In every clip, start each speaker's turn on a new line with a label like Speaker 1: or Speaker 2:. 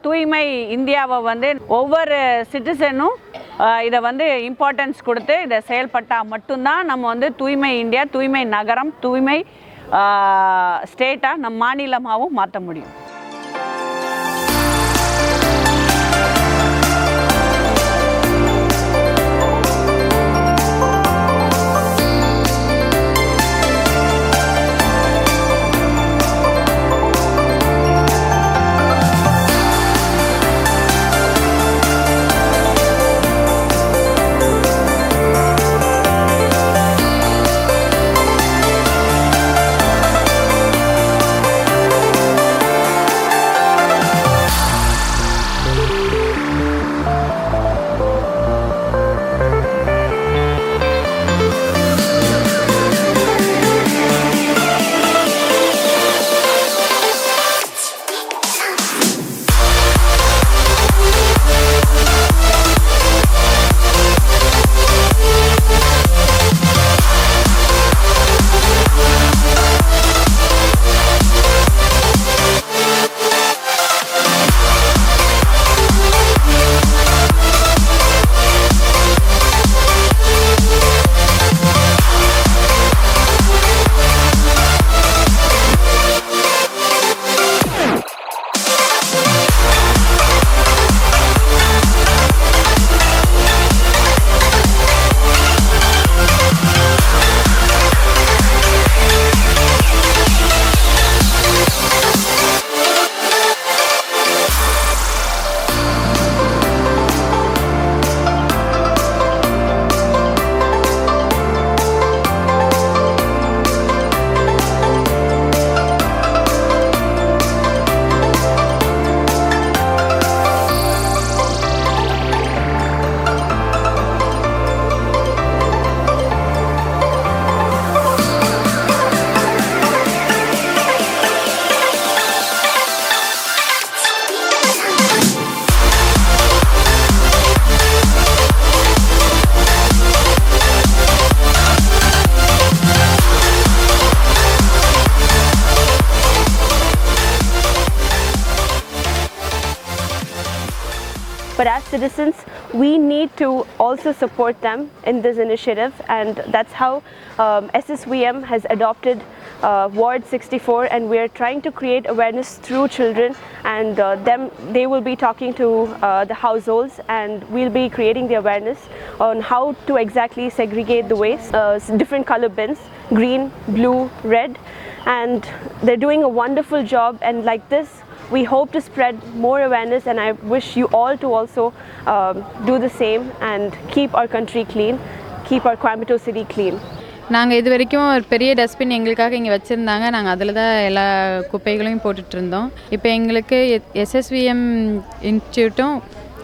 Speaker 1: தூய்மை இந்தியாவை வந்து ஒவ்வொரு சிட்டிசனும் இதை வந்து இம்பார்ட்டன்ஸ் கொடுத்து இதை செயல்பட்டால் மட்டும்தான் நம்ம வந்து தூய்மை இந்தியா, தூய்மை நகரம், தூய்மை ஸ்டேட்டாக நம் மாநிலமாகவும் மாற்ற முடியும்.
Speaker 2: But as citizens, we need to also support them in this initiative, and that's how SSVM has adopted Ward 64, and we are trying to create awareness through children, and they will be talking to the households, and we'll be creating the awareness on how to exactly segregate the waste, different color bins, green, blue, red, and they're doing a wonderful job. And like this, we hope to spread more awareness, and I wish you all to also do the same and keep our country clean, keep our Coimbatore city clean.
Speaker 3: நாங்கள் இது வரைக்கும் ஒரு பெரிய dustbin எங்களுக்காக இங்கே வச்சுருந்தாங்க. நாங்கள் அதில் தான் எல்லா குப்பைகளையும் போட்டுட்ருந்தோம். இப்போ எங்களுக்கு SSVM இன்ஸ்டியூட்டும்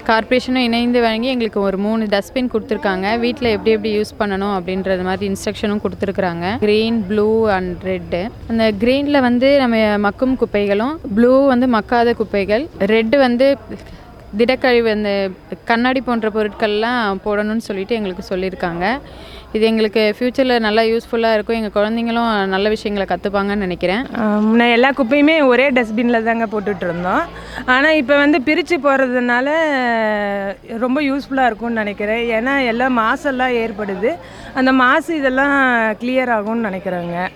Speaker 3: கார்ப்பரேஷனும் இணைந்து வழங்கி எங்களுக்கு ஒரு 3 டஸ்ட்பின் கொடுத்துருக்காங்க. வீட்டில் எப்படி எப்படி யூஸ் பண்ணணும் அப்படின்றது மாதிரி இன்ஸ்ட்ரக்ஷனும் கொடுத்துருக்குறாங்க. Green, blue and red. அந்த க்ரீனில் வந்து நம்ம மக்கும் குப்பைகளும், ப்ளூ வந்து மக்காத குப்பைகள், ரெட்டு வந்து திடக்கழிவு, அந்த கண்ணாடி போன்ற பொருட்கள்லாம் போடணும்னு சொல்லிட்டு எங்களுக்கு சொல்லியிருக்காங்க. இது எங்களுக்கு ஃப்யூச்சரில் நல்லா யூஸ்ஃபுல்லாக இருக்கும். எங்கள் குழந்தைங்களும் நல்ல விஷயங்களை கற்றுப்பாங்கன்னு நினைக்கிறேன்.
Speaker 4: முன்ன எல்லா குப்பையுமே ஒரே டஸ்ட்பினில் தாங்க போட்டுட்ருந்தோம். ஆனால் இப்போ வந்து பிரித்து போடுறதுனால ரொம்ப யூஸ்ஃபுல்லாக இருக்கும்னு நினைக்கிறேன். ஏன்னா எல்லாம் மாசெல்லாம் ஏற்படுது. அந்த மாசு இதெல்லாம் கிளியர் ஆகும்னு நினைக்கிறாங்க.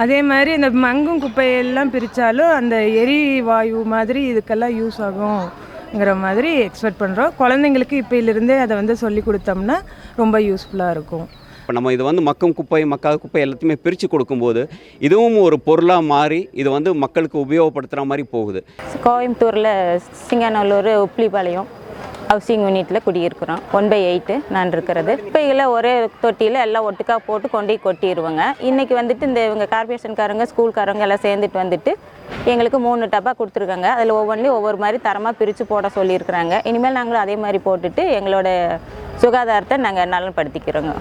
Speaker 4: அதே மாதிரி இந்த மங்கும் குப்பையெல்லாம் பிரித்தாலும் அந்த எரிவாயு மாதிரி இதுக்கெல்லாம் யூஸ் ஆகுங்கிற மாதிரி எக்ஸ்பெக்ட் பண்ணுறோம். குழந்தைங்களுக்கு இப்போயிலிருந்தே அதை வந்து சொல்லி கொடுத்தோம்னா ரொம்ப யூஸ்ஃபுல்லாக இருக்கும்.
Speaker 5: இப்போ நம்ம இது வந்து மக்கும் குப்பை, மக்காத குப்பை எல்லாத்தையுமே பிரித்து கொடுக்கும்போது இதுவும் ஒரு பொருளாக மாறி இது வந்து மக்களுக்கு உபயோகப்படுத்துகிற மாதிரி போகுது.
Speaker 6: கோயம்புத்தூரில் சிங்கநல்லூர் உப்ளிபாளையம் ஹவுசிங் யூனிட்டில் குடியிருக்கிறோம். 1/8 நான் இருக்கிறது. குப்பைகளை ஒரே தொட்டியில் எல்லாம் ஒட்டுக்கா போட்டு கொண்டு கொட்டிடுவோங்க. இன்றைக்கி வந்துட்டு இந்த இவங்க கார்பரேஷன்காரங்க, ஸ்கூல்காரங்க எல்லாம் சேர்ந்துட்டு வந்துட்டு எங்களுக்கு 3 டப்பா கொடுத்துருக்காங்க. அதில் ஒவ்வொன்றிலையும் ஒவ்வொரு மாதிரி தரமாக பிரித்து போட சொல்லியிருக்கிறாங்க. இனிமேல் நாங்களும் அதே மாதிரி போட்டுட்டு எங்களோட சுகாதாரத்தை நாங்கள் நலன்படுத்திக்கிறோங்க.